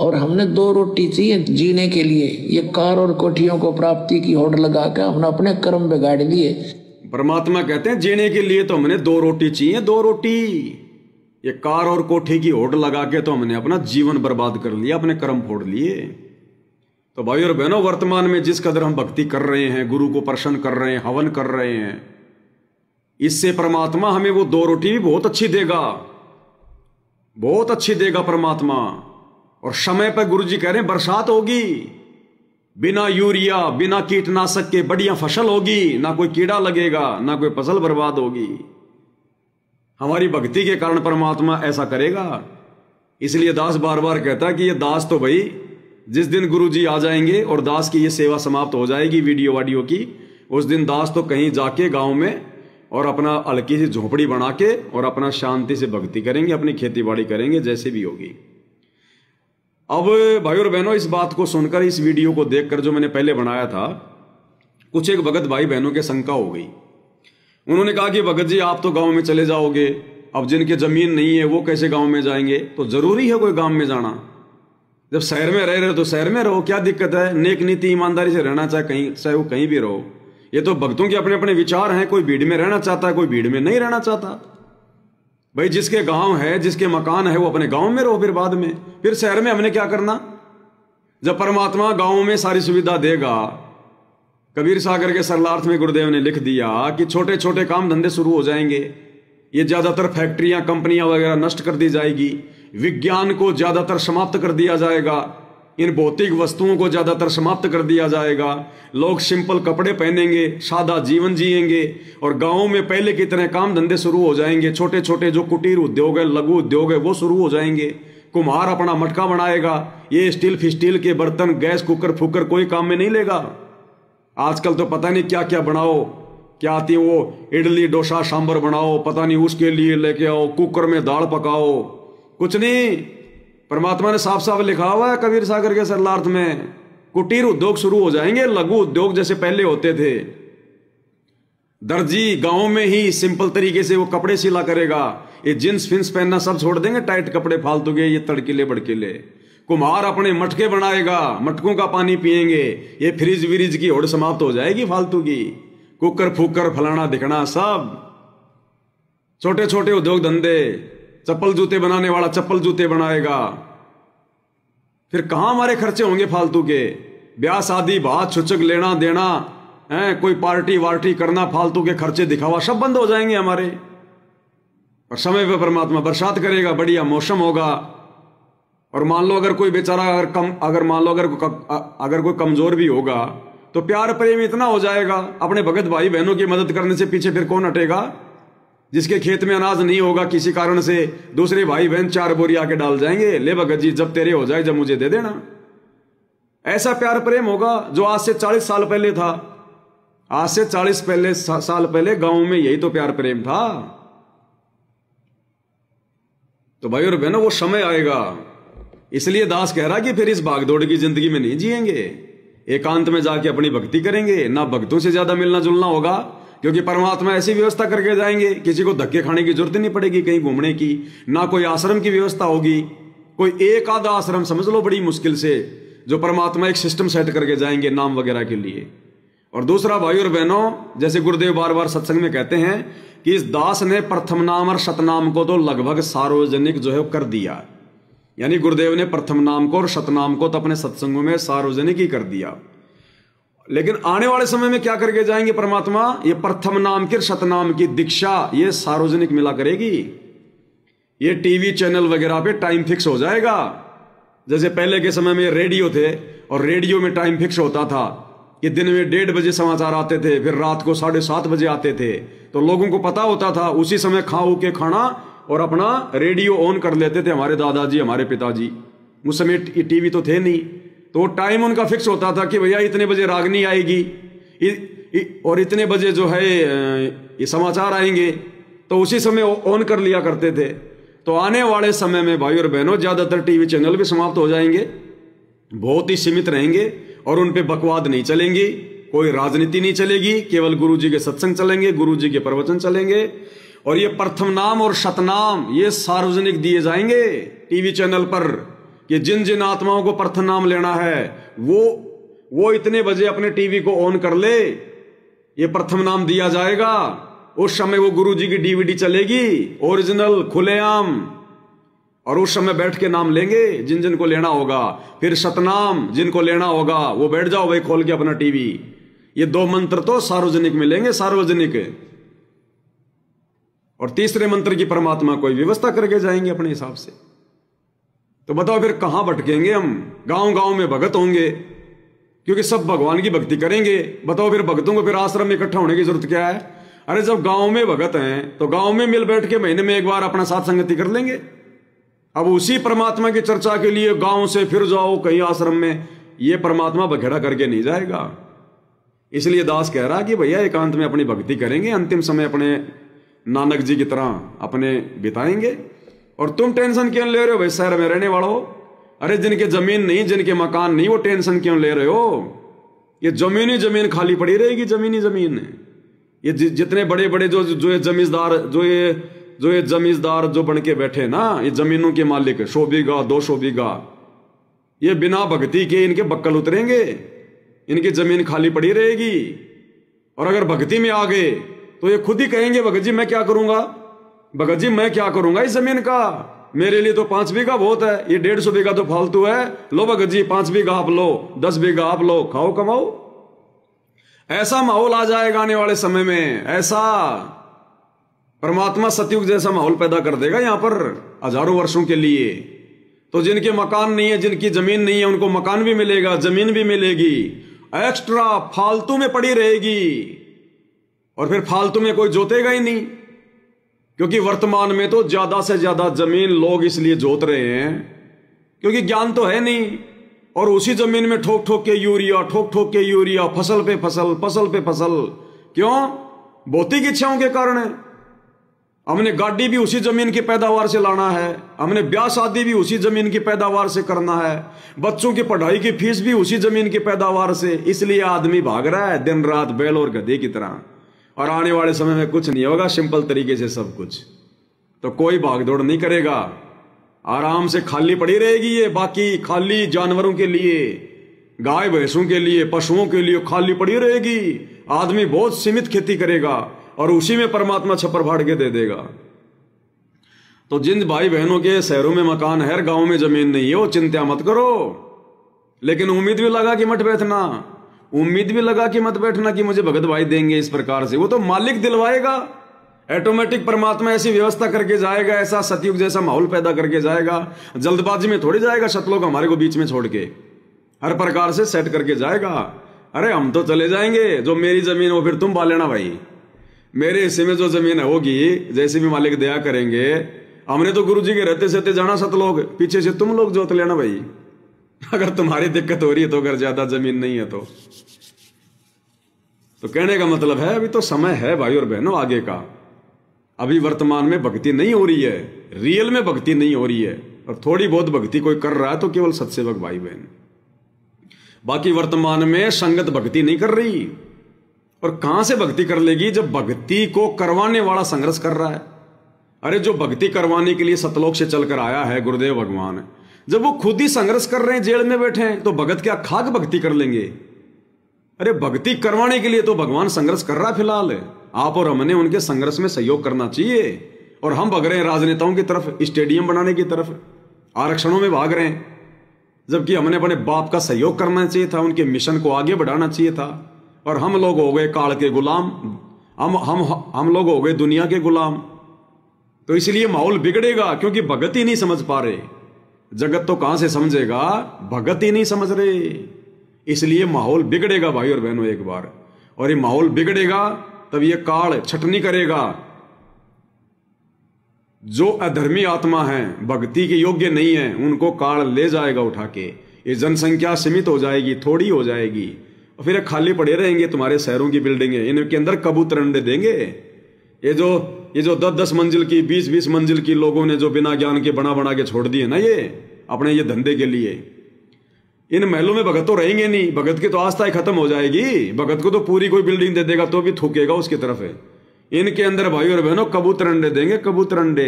और हमने 2 रोटी चाहिए जीने के लिए। ये कार और कोठियों को प्राप्ति की होड़ लगा कर हमने अपने कर्म बिगाड़ लिए। परमात्मा कहते हैं जीने के लिए तो हमने 2 रोटी चाहिए, 2 रोटी। ये कार और कोठी की होड़ लगा के तो हमने अपना जीवन बर्बाद कर लिया, अपने कर्म फोड़ लिए। तो भाई और बहनों, वर्तमान में जिस कदर हम भक्ति कर रहे हैं, गुरु को प्रसन्न कर रहे हैं, हवन कर रहे हैं, इससे परमात्मा हमें वो 2 रोटी भी बहुत अच्छी देगा, बहुत अच्छी देगा परमात्मा। और समय पर गुरु जी कह रहे हैं बरसात होगी, बिना यूरिया बिना कीटनाशक के बढ़िया फसल होगी, ना कोई कीड़ा लगेगा, ना कोई फसल बर्बाद होगी। हमारी भक्ति के कारण परमात्मा ऐसा करेगा। इसलिए दास बार बार कहता है कि ये दास तो भाई जिस दिन गुरु जी आ जाएंगे और दास की ये सेवा समाप्त हो जाएगी वीडियो वाडियो की, उस दिन दास तो कहीं जाके गांव में और अपना हल्की सी झोपड़ी बना के और अपना शांति से भक्ति करेंगे, अपनी खेती बाड़ी करेंगे, जैसे भी होगी। अब भाई और बहनों, इस बात को सुनकर, इस वीडियो को देखकर जो मैंने पहले बनाया था, कुछ एक भगत भाई बहनों के शंका हो गई। उन्होंने कहा कि भगत जी आप तो गांव में चले जाओगे, अब जिनके जमीन नहीं है वो कैसे गांव में जाएंगे? तो जरूरी है कोई गांव में जाना? जब शहर में रह रहे हो तो शहर में रहो, क्या दिक्कत है? नेक नीति ईमानदारी से रहना, चाहे वो कहीं भी रहो। ये तो भक्तों के अपने अपने विचार हैं। कोई भीड़ में रहना चाहता है, कोई भीड़ में नहीं रहना चाहता। भाई जिसके गांव है, जिसके मकान है, वो अपने गांव में रहो, फिर बाद में फिर शहर में हमने क्या करना? जब परमात्मा गांव में सारी सुविधा देगा। कबीर सागर के सरलार्थ में गुरुदेव ने लिख दिया कि छोटे छोटे काम धंधे शुरू हो जाएंगे। ये ज्यादातर फैक्ट्रियां, कंपनियां वगैरह नष्ट कर दी जाएगी। विज्ञान को ज्यादातर समाप्त कर दिया जाएगा। इन भौतिक वस्तुओं को ज्यादातर समाप्त कर दिया जाएगा। लोग सिंपल कपड़े पहनेंगे, सादा जीवन जिएंगे, और गांवों में पहले की तरह काम धंधे शुरू हो जाएंगे। छोटे छोटे जो कुटीर उद्योग है, लघु उद्योग है, वो शुरू हो जाएंगे। कुम्हार अपना मटका बनाएगा। ये स्टील फिस्टील के बर्तन, गैस कुकर फुकर कोई काम में नहीं लेगा। आजकल तो पता नहीं क्या क्या बनाओ, क्या आती है वो इडली डोसा सांभर बनाओ, पता नहीं उसके लिए लेके आओ, कुकर में दाल पकाओ, कुछ नहीं। परमात्मा ने साफ साफ लिखा हुआ है कबीर सागर के सरलार्थ में, कुटीर उद्योग शुरू हो जाएंगे, लघु उद्योग जैसे पहले होते थे। दर्जी गांव में ही सिंपल तरीके से वो कपड़े सिला करेगा। ये जींस फिंस पहनना सब छोड़ देंगे, टाइट कपड़े फालतू के, ये तड़कीले भड़कीले। कुम्हार अपने मटके बनाएगा, मटकों का पानी पिएंगे। ये फ्रिज विरिज की होड़ समाप्त हो जाएगी फालतू की। कुकर फुकर फलाना दिखना सब। छोटे छोटे उद्योग धंधे, चप्पल जूते बनाने वाला चप्पल जूते बनाएगा। फिर कहां हमारे खर्चे होंगे फालतू के? ब्याह शादी बात छुचक लेना देना है, कोई पार्टी वार्टी करना, फालतू के खर्चे दिखावा सब बंद हो जाएंगे हमारे। और समय पर परमात्मा बरसात करेगा, बढ़िया मौसम होगा। और मान लो अगर कोई बेचारा अगर कोई कमजोर भी होगा तो प्यार प्रेम इतना हो जाएगा, अपने भगत भाई बहनों की मदद करने से पीछे फिर कौन हटेगा? जिसके खेत में अनाज नहीं होगा किसी कारण से, दूसरे भाई बहन 4 बोरी आके डाल जाएंगे, ले भगत जी जब तेरे हो जाए जब मुझे दे देना। ऐसा प्यार प्रेम होगा जो आज से 40 साल पहले था। आज से 40 साल पहले गांव में यही तो प्यार प्रेम था। तो भाई और बहनों, वो समय आएगा। इसलिए दास कह रहा कि फिर इस भागदौड़ की जिंदगी में नहीं जिएंगे, एकांत में जाके अपनी भक्ति करेंगे। ना भक्तों से ज्यादा मिलना जुलना होगा, क्योंकि परमात्मा ऐसी व्यवस्था करके जाएंगे, किसी को धक्के खाने की जरूरत नहीं पड़ेगी कहीं घूमने की। ना कोई आश्रम की व्यवस्था होगी, कोई एक आधा आश्रम समझ लो बड़ी मुश्किल से, जो परमात्मा एक सिस्टम सेट करके जाएंगे नाम वगैरह के लिए। और दूसरा भाई और बहनों, जैसे गुरुदेव बार बार सत्संग में कहते हैं कि इस दास ने प्रथम नाम और शतनाम को तो लगभग सार्वजनिक जो है कर दिया। यानी गुरुदेव ने प्रथम नाम को और शतनाम को तो अपने सत्संगों में सार्वजनिक ही कर दिया। लेकिन आने वाले समय में क्या करके जाएंगे परमात्मा? ये प्रथम नाम की शतनाम की दीक्षा ये सार्वजनिक मिला करेगी। ये टीवी चैनल वगैरह पे टाइम फिक्स हो जाएगा। जैसे पहले के समय में रेडियो थे और रेडियो में टाइम फिक्स होता था कि दिन में 1:30 बजे समाचार आते थे, फिर रात को 7:30 बजे आते थे। तो लोगों को पता होता था, उसी समय खाओ के खाना और अपना रेडियो ऑन कर लेते थे हमारे दादाजी, हमारे पिताजी। उस समय टीवी तो थे नहीं, तो टाइम उनका फिक्स होता था कि भैया इतने बजे रागनी आएगी और इतने बजे जो है ये समाचार आएंगे, तो उसी समय ऑन कर लिया करते थे। तो आने वाले समय में भाई और बहनों ज्यादातर टीवी चैनल भी समाप्त हो जाएंगे, बहुत ही सीमित रहेंगे और उन पे बकवाद नहीं चलेंगी, कोई राजनीति नहीं चलेगी, केवल गुरु जी के सत्संग चलेंगे, गुरु जी के प्रवचन चलेंगे। और ये प्रथम नाम और शतनाम ये सार्वजनिक दिए जाएंगे टीवी चैनल पर कि जिन जिन आत्माओं को प्रथम नाम लेना है वो इतने बजे अपने टीवी को ऑन कर ले, ये प्रथम नाम दिया जाएगा। उस समय वो गुरु जी की डीवीडी चलेगी ओरिजिनल खुलेआम, और उस समय बैठ के नाम लेंगे जिन जिन को लेना होगा। फिर सतनाम जिनको लेना होगा वो बैठ जाओ भाई खोल के अपना टीवी। ये 2 मंत्र तो सार्वजनिक मिलेंगे, सार्वजनिक। और तीसरे मंत्र की परमात्मा कोई व्यवस्था करके जाएंगे अपने हिसाब से। तो बताओ फिर कहां भटकेंगे हम? गांव गांव में भगत होंगे क्योंकि सब भगवान की भक्ति करेंगे। बताओ फिर भक्तों को फिर आश्रम में इकट्ठा होने की जरूरत क्या है? अरे जब गांव में भगत हैं तो गांव में मिल बैठ के महीने में एक बार अपना साथ संगति कर लेंगे। अब उसी परमात्मा की चर्चा के लिए गांव से फिर जाओ कहीं आश्रम में, ये परमात्मा बखेड़ा करके नहीं जाएगा। इसलिए दास कह रहा कि भैया एकांत में अपनी भक्ति करेंगे, अंतिम समय अपने नानक जी की तरह अपने बिताएंगे। और तुम टेंशन क्यों ले रहे हो भाई शहर में रहने वालों? अरे जिनके जमीन नहीं, जिनके मकान नहीं, वो टेंशन क्यों ले रहे हो? ये जमीनी जमीन खाली पड़ी रहेगी, जमीनी जमीन। ये जितने बड़े बड़े जो ये जमींदार जो ये जमींदार जो बन के बैठे ना, ये जमीनों के मालिक, 100 बीघा 200 बीघा, ये बिना भक्ति के इनके बक्कल उतरेंगे, इनकी जमीन खाली पड़ी रहेगी। और अगर भक्ति में आ गए तो ये खुद ही कहेंगे भगत जी मैं क्या करूंगा, भगत जी मैं क्या करूंगा इस जमीन का, मेरे लिए तो 5 बीघा बहुत है, ये 150 बीघा तो फालतू है। लो भगत जी 5 बीघा आप लो, 10 बीघा आप लो, खाओ कमाओ। ऐसा माहौल आ जाएगा आने वाले समय में, ऐसा परमात्मा सतयुग जैसा माहौल पैदा कर देगा यहां पर हजारों वर्षों के लिए। तो जिनके मकान नहीं है, जिनकी जमीन नहीं है, उनको मकान भी मिलेगा, जमीन भी मिलेगी, एक्स्ट्रा फालतू में पड़ी रहेगी। और फिर फालतू में कोई जोतेगा ही नहीं, क्योंकि वर्तमान में तो ज्यादा से ज्यादा जमीन लोग इसलिए जोत रहे हैं क्योंकि ज्ञान तो है नहीं। और उसी जमीन में ठोक ठोक के यूरिया, ठोक ठोक के यूरिया, फसल पे फसल, फसल पे फसल। क्यों? भौतिक इच्छाओं के कारण है। हमने गाड़ी भी उसी जमीन की पैदावार से लाना है, हमने ब्याह शादी भी उसी जमीन की पैदावार से करना है, बच्चों की पढ़ाई की फीस भी उसी जमीन की पैदावार से। इसलिए आदमी भाग रहा है दिन रात बैल और गधे की तरह। और आने वाले समय में कुछ नहीं होगा, सिंपल तरीके से सब कुछ। तो कोई भागदौड़ नहीं करेगा, आराम से खाली पड़ी रहेगी ये। बाकी खाली जानवरों के लिए, गाय भैंसों के लिए, पशुओं के लिए खाली पड़ी रहेगी। आदमी बहुत सीमित खेती करेगा और उसी में परमात्मा छप्पर फाड़ के दे देगा। तो जिन भाई बहनों के शहरों में मकान है, गांव में जमीन नहीं है, वो चिंता मत करो। लेकिन उम्मीद भी लगा कि मत बैठना, उम्मीद भी लगा कि मत बैठना कि मुझे भगत भाई देंगे इस प्रकार से। वो तो मालिक दिलवाएगा, ऑटोमेटिक परमात्मा ऐसी व्यवस्था करके जाएगा, ऐसा सतयुग जैसा माहौल पैदा करके जाएगा। जल्दबाजी में थोड़ी जाएगा सतलोक हमारे को बीच में छोड़ के, हर प्रकार से सेट करके जाएगा। अरे हम तो चले जाएंगे, जो मेरी जमीन हो फिर तुम पा लेना भाई, मेरे हिस्से में जो जमीन होगी जैसे भी मालिक दया करेंगे। हमने तो गुरु जी के रहते सहते जाना सतलोक, पीछे से तुम लोग जोत लेना भाई, अगर तुम्हारी दिक्कत हो रही है तो, अगर ज्यादा जमीन नहीं है तो कहने का मतलब है अभी तो समय है भाई और बहनों आगे का। अभी वर्तमान में भक्ति नहीं हो रही है, रियल में भक्ति नहीं हो रही है। और थोड़ी बहुत भक्ति कोई कर रहा है तो केवल सत्सेवक भाई बहन, बाकी वर्तमान में संगत भक्ति नहीं कर रही। और कहां से भक्ति कर लेगी जब भक्ति को करवाने वाला संघर्ष कर रहा है। अरे जो भक्ति करवाने के लिए सतलोक से चलकर आया है गुरुदेव भगवान, जब वो खुद ही संघर्ष कर रहे हैं, जेल में बैठे हैं, तो भगत क्या खाक भक्ति कर लेंगे? अरे भक्ति करवाने के लिए तो भगवान संघर्ष कर रहा है फिलहाल। आप और हमने उनके संघर्ष में सहयोग करना चाहिए। और हम भाग रहे हैं राजनेताओं की तरफ, स्टेडियम बनाने की तरफ, आरक्षणों में भाग रहे हैं, जबकि हमने अपने बाप का सहयोग करना चाहिए था, उनके मिशन को आगे बढ़ाना चाहिए था। और हम लोग हो गए काल के गुलाम, हम लोग हो गए दुनिया के गुलाम। तो इसलिए माहौल बिगड़ेगा, क्योंकि भगत ही नहीं समझ पा रहे। जगत तो कहां से समझेगा, भगत ही नहीं समझ रहे। इसलिए माहौल बिगड़ेगा भाई और बहनों एक बार। और ये माहौल बिगड़ेगा तब ये काल छटनी करेगा। जो अधर्मी आत्मा है, भक्ति के योग्य नहीं है, उनको काल ले जाएगा उठा के। ये जनसंख्या सीमित हो जाएगी, थोड़ी हो जाएगी, और फिर खाली पड़े रहेंगे तुम्हारे शहरों की बिल्डिंगें। इनके अंदर कबूतर अंडे देंगे। ये जो 10-10 मंजिल की, 20-20 मंजिल की लोगों ने जो बिना ज्ञान के बना के छोड़ दिए ना, ये अपने ये धंधे के लिए, इन महलों में भगत तो रहेंगे नहीं। भगत की तो आस्था ही खत्म हो जाएगी। भगत को तो पूरी कोई बिल्डिंग दे देगा तो भी थूकेगा उसकी तरफ है। इनके अंदर भाई और बहनों कबूतर अंडे देंगे, कबूतर अंडे।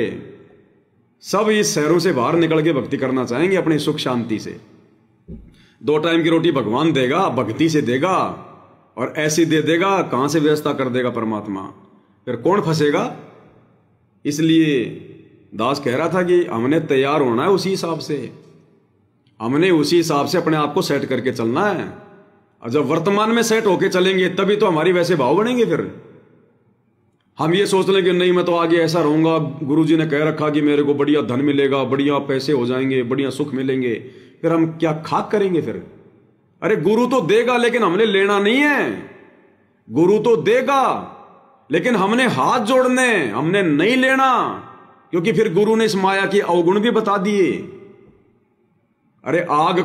सब इस शहरों से बाहर निकल के भक्ति करना चाहेंगे अपनी सुख शांति से। 2 टाइम की रोटी भगवान देगा, भक्ति से देगा, और ऐसी दे देगा, कहां से व्यवस्था कर देगा परमात्मा, फिर कौन फंसेगा। इसलिए दास कह रहा था कि हमने तैयार होना है उसी हिसाब से, हमने उसी हिसाब से अपने आप को सेट करके चलना है। और जब वर्तमान में सेट होके चलेंगे तभी तो हमारी वैसे भाव बनेंगे। फिर हम ये सोच लें कि नहीं मैं तो आगे ऐसा रहूंगा, गुरुजी ने कह रखा कि मेरे को बढ़िया धन मिलेगा, बढ़िया पैसे हो जाएंगे, बढ़िया सुख मिलेंगे, फिर हम क्या खाक करेंगे फिर। अरे गुरु तो देगा लेकिन हमने लेना नहीं है। गुरु तो देगा लेकिन हमने हाथ जोड़ने, हमने नहीं लेना, क्योंकि फिर गुरु ने इस माया के अवगुण भी बता दिए। अरे आग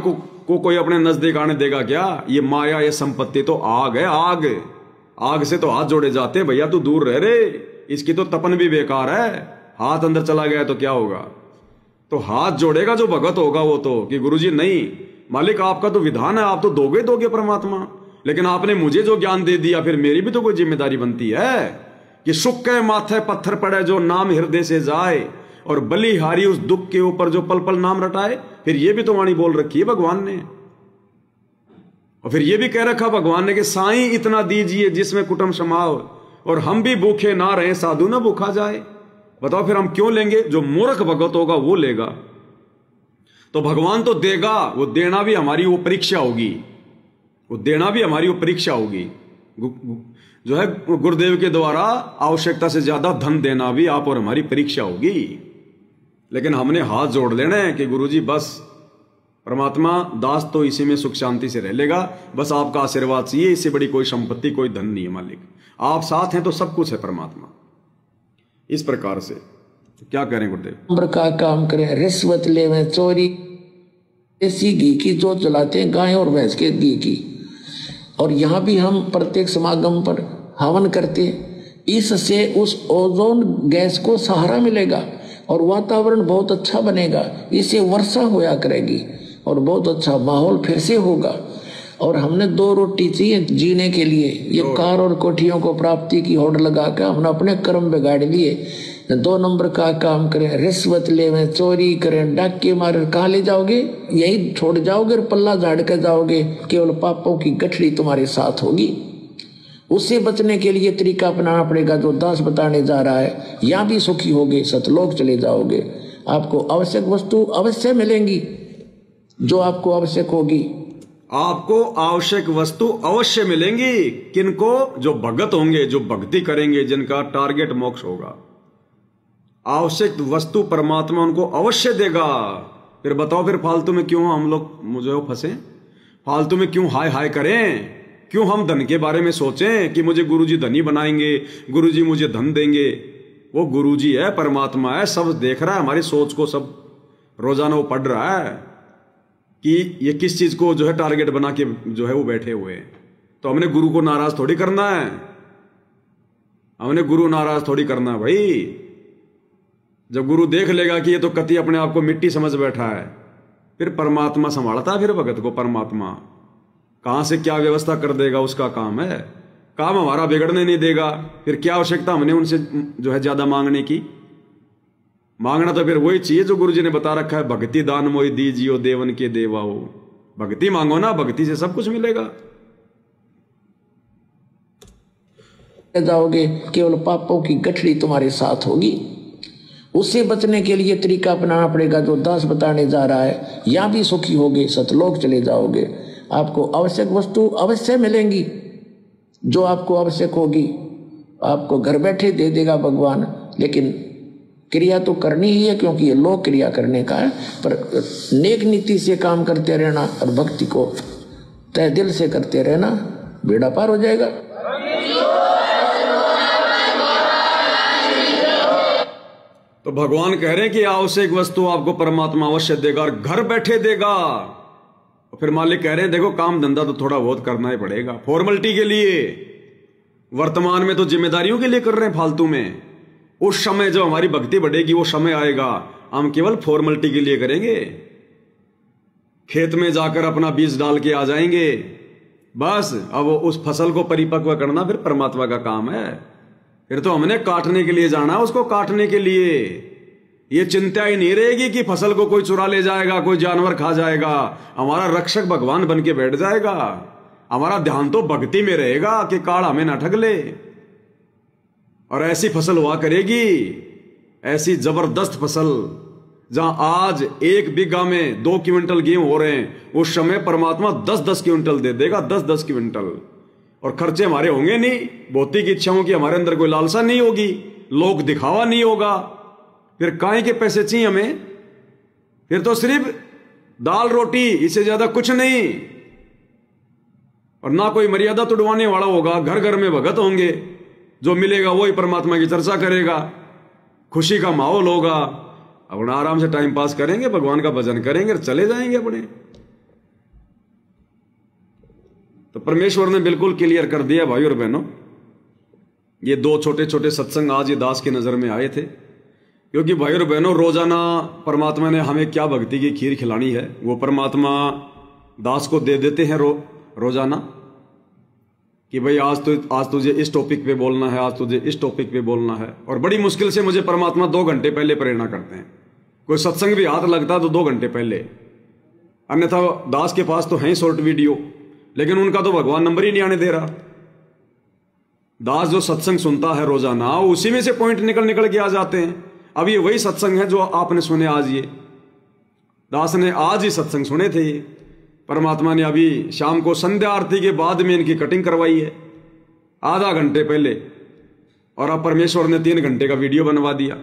को कोई अपने नजदीक आने देगा क्या? ये माया, ये संपत्ति तो आग है, आग। आग से तो हाथ जोड़े जाते हैं, भैया तू दूर रह रे, इसकी तो तपन भी बेकार है। हाथ अंदर चला गया तो क्या होगा? तो हाथ जोड़ेगा जो भगत होगा वो तो, कि गुरुजी नहीं, मालिक आपका तो विधान है, आप तो दोगे परमात्मा, लेकिन आपने मुझे जो ज्ञान दे दिया, फिर मेरी भी तो कोई जिम्मेदारी बनती है कि सुख के माथे पत्थर पड़े जो नाम हृदय से जाए, और बलिहारी उस दुख के ऊपर जो पल पल नाम रटाए। फिर ये भी तो वाणी बोल रखी है भगवान ने, और फिर ये भी कह रखा भगवान ने कि साईं इतना दीजिए जिसमें कुटुंब समाओ, और हम भी भूखे ना रहे, साधु ना भूखा जाए। बताओ फिर हम क्यों लेंगे? जो मूर्ख भगत होगा वो लेगा। तो भगवान तो देगा, वो देना भी हमारी वो परीक्षा होगी, वो देना भी हमारी वो परीक्षा होगी। जो है गुरुदेव के द्वारा आवश्यकता से ज्यादा धन देना भी आप और हमारी परीक्षा होगी। लेकिन हमने हाथ जोड़ लेना है कि गुरुजी बस परमात्मा दास तो इसी में सुख शांति से रह लेगा, बस आपका आशीर्वाद चाहिए, इससे बड़ी कोई संपत्ति कोई धन नहीं है मालिक, आप साथ हैं तो सब कुछ है परमात्मा। इस प्रकार से तो क्या करें गुरुदेव? नंबर का काम करें, रिश्वत ले में, चोरी, देसी घी की जो चलाते हैं, गाय और भैंस के घी की। और यहाँ भी हम प्रत्येक समागम पर हवन करते हैं, इससे उस ओजोन गैस को सहारा मिलेगा और वातावरण बहुत अच्छा बनेगा, इससे वर्षा होया करेगी और बहुत अच्छा माहौल फिर से होगा। और हमने 2 रोटी चाहिए जीने के लिए, ये कार और कोठियों को प्राप्ति की होड़ लगा कर हमने अपने कर्म बिगाड़ लिए। 2 नंबर का काम करें, रिश्वत ले में, चोरी करें, डाके मारे, कहाँ ले जाओगे? यही छोड़ जाओगे और पल्ला झाड़ कर जाओगे, केवल पापों की गठरी तुम्हारे साथ होगी। उससे बचने के लिए तरीका अपनाना पड़ेगा जो दास बताने जा रहा है। यहाँ भी सुखी होगे, सतलोक चले जाओगे, आपको आवश्यक वस्तु अवश्य मिलेंगी जो आपको आवश्यक होगी। आपको आवश्यक वस्तु अवश्य मिलेंगी, किनको? जो भगत होंगे, जो भक्ति करेंगे, जिनका टारगेट मोक्ष होगा। आवश्यक वस्तु परमात्मा उनको अवश्य देगा। फिर बताओ फिर फालतू में क्यों हम लोग मुझे फंसे? फालतू में क्यों हाय हाय करें? क्यों हम धन के बारे में सोचें कि मुझे गुरुजी धनी बनाएंगे, गुरुजी मुझे धन देंगे? वो गुरुजी है, परमात्मा है, सब देख रहा है हमारी सोच को, सब रोजाना वो पढ़ रहा है कि ये किस चीज को जो है टारगेट बना के जो है वो बैठे हुए हैं। तो हमने गुरु को नाराज थोड़ी करना है, हमने गुरु नाराज थोड़ी करना है भाई। जब गुरु देख लेगा कि ये तो कति अपने आप को मिट्टी समझ बैठा है, फिर परमात्मा संभालता है फिर भगत को। परमात्मा कहां से क्या व्यवस्था कर देगा उसका काम है, काम हमारा बिगड़ने नहीं देगा। फिर क्या आवश्यकता हमने उनसे जो है ज्यादा मांगने की? मांगना तो फिर वही चाहिए जो गुरु जी ने बता रखा है, भक्ति दान मोहि दीजियो देवन के देवा हो। भक्ति मांगो ना, भक्ति से सब कुछ मिलेगा। जाओगे, केवल पापों की गठरी तुम्हारे साथ होगी। उससे बचने के लिए तरीका अपनाना पड़ेगा जो दास बताने जा रहा है। यहाँ भी सुखी होगे, सतलोक चले जाओगे, आपको आवश्यक वस्तु अवश्य मिलेंगी जो आपको आवश्यक होगी। आपको घर बैठे दे देगा भगवान, लेकिन क्रिया तो करनी ही है, क्योंकि ये लोक क्रिया करने का है। पर नेक नीति से काम करते रहना और भक्ति को तय दिल से करते रहना, बेड़ा पार हो जाएगा। तो भगवान कह रहे हैं कि आवश्यक वस्तु आपको परमात्मा अवश्य देगा और घर बैठे देगा। और फिर मालिक कह रहे हैं देखो काम धंधा तो थोड़ा बहुत करना ही पड़ेगा, फॉर्मेलिटी के लिए। वर्तमान में तो जिम्मेदारियों के लिए कर रहे हैं फालतू में। उस समय जब हमारी भक्ति बढ़ेगी वो समय आएगा, हम केवल फॉर्मेलिटी के लिए करेंगे। खेत में जाकर अपना बीज डाल के आ जाएंगे, बस। अब उस फसल को परिपक्व करना फिर परमात्मा का काम है। फिर तो हमने काटने के लिए जाना है, उसको काटने के लिए। ये चिंता ही नहीं रहेगी कि फसल को कोई चुरा ले जाएगा, कोई जानवर खा जाएगा। हमारा रक्षक भगवान बन के बैठ जाएगा। हमारा ध्यान तो भक्ति में रहेगा कि काल हमें ना ठग ले। और ऐसी फसल हुआ करेगी, ऐसी जबरदस्त फसल, जहां आज 1 बीघा में 2 क्विंटल गेहूं हो रहे हैं, उस समय परमात्मा 10-10 क्विंटल दे देगा, 10-10 क्विंटल। और खर्चे हमारे होंगे नहीं, भौतिक इच्छाओं की हमारे अंदर कोई लालसा नहीं होगी, लोक दिखावा नहीं होगा। फिर काहे के पैसे चाहिए हमें? फिर तो सिर्फ दाल रोटी, इससे ज्यादा कुछ नहीं। और ना कोई मर्यादा तुड़वाने वाला होगा, घर घर में भगत होंगे, जो मिलेगा वही परमात्मा की चर्चा करेगा, खुशी का माहौल होगा। अपना आराम से टाइम पास करेंगे, भगवान का भजन करेंगे और चले जाएंगे अपने। तो परमेश्वर ने बिल्कुल क्लियर कर दिया भाई और बहनों। ये 2 छोटे छोटे सत्संग आज ये दास की नजर में आए थे, क्योंकि भाई और बहनों रोजाना परमात्मा ने हमें क्या भक्ति की खीर खिलानी है वो परमात्मा दास को दे देते हैं रोजाना, कि भाई आज तुझे इस टॉपिक पे बोलना है, आज तुझे इस टॉपिक पे बोलना है। और बड़ी मुश्किल से मुझे परमात्मा 2 घंटे पहले प्रेरणा करते हैं। कोई सत्संग भी हाथ लगता तो 2 घंटे पहले, अन्यथा दास के पास तो है शॉर्ट वीडियो, लेकिन उनका तो भगवान नंबर ही नहीं आने दे रहा। दास जो सत्संग सुनता है रोजाना, उसी में से पॉइंट निकल के आ जाते हैं। अब ये वही सत्संग है जो आपने सुने आज। ये दास ने आज ही सत्संग सुने थे। ये परमात्मा ने अभी शाम को संध्या आरती के बाद में इनकी कटिंग करवाई है, आधा घंटे पहले, और अब परमेश्वर ने 3 घंटे का वीडियो बनवा दिया।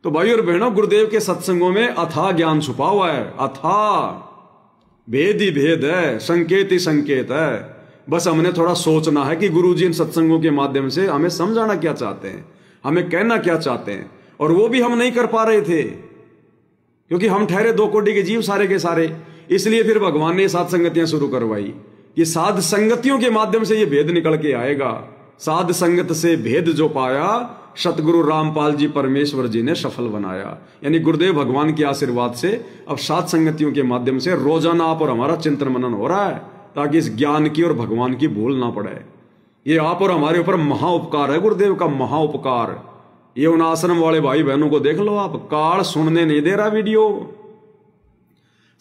तो भाई और बहनों, गुरुदेव के सत्संगों में अथाह ज्ञान छुपा हुआ है, अथाह भेद ही भेद है, संकेत ही संकेत है। बस हमने थोड़ा सोचना है कि गुरुजी इन सत्संगों के माध्यम से हमें समझाना क्या चाहते हैं, हमें कहना क्या चाहते हैं। और वो भी हम नहीं कर पा रहे थे, क्योंकि हम ठहरे 2 कोटि के जीव सारे के सारे। इसलिए फिर भगवान ने साध संगतियां शुरू करवाई। ये साध संगतियों के माध्यम से ये भेद निकल के आएगा। साध संगत से भेद जो पाया, सतगुरु रामपाल जी परमेश्वर जी ने सफल बनाया। यानी गुरुदेव भगवान के आशीर्वाद से अब साध संगतियों के माध्यम से रोजाना आप और हमारा चिंतन मनन हो रहा है, ताकि इस ज्ञान की और भगवान की भूल ना पड़े। ये आप और हमारे ऊपर महा उपकार है, गुरुदेव का महा उपकार। ये उन आश्रम वाले भाई बहनों को देख लो आप, काल सुनने नहीं दे रहा वीडियो,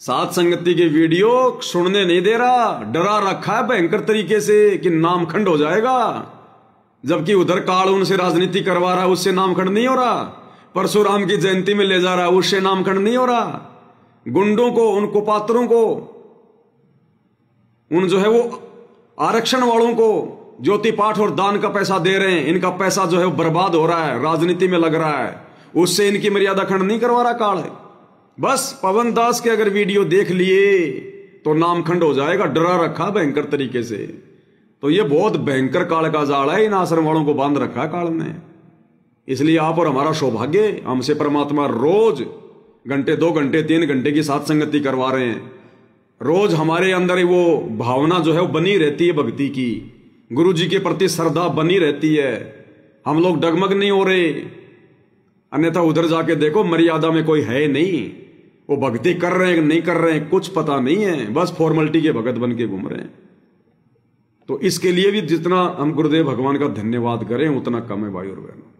साध संगति के वीडियो सुनने नहीं दे रहा, डरा रखा है भयंकर तरीके से कि नाम खंड हो जाएगा। जबकि उधर काल उनसे राजनीति करवा रहा है, उससे नाम खंड नहीं हो रहा। परशुराम की जयंती में ले जा रहा है, उससे नाम खंड नहीं हो रहा। गुंडों को, उन कुपात्रों को, उन जो है वो आरक्षण वालों को ज्योति पाठ और दान का पैसा दे रहे हैं, इनका पैसा जो है वो बर्बाद हो रहा है, राजनीति में लग रहा है, उससे इनकी मर्यादा खंड नहीं करवा रहा काल है। बस पवन दास के अगर वीडियो देख लिए तो नाम खंड हो जाएगा, डरा रखा भयंकर तरीके से। तो ये बहुत भयंकर काल का जाल है, इन आश्रम वालों को बांध रखा है काल ने। इसलिए आप और हमारा सौभाग्य, हमसे परमात्मा रोज घंटे 2 घंटे 3 घंटे की साथ संगति करवा रहे हैं। रोज हमारे अंदर वो भावना जो है वो बनी रहती है भक्ति की, गुरु जी के प्रति श्रद्धा बनी रहती है। हम लोग डगमग नहीं हो रहे, अन्यथा उधर जाके देखो मर्यादा में कोई है नहीं, वो भक्ति कर रहे हैं नहीं कर रहे हैं कुछ पता नहीं है, बस फॉर्मेलिटी के भगत बन के घूम रहे हैं। तो इसके लिए भी जितना हम गुरुदेव भगवान का धन्यवाद करें उतना कम है भाई और बहनों।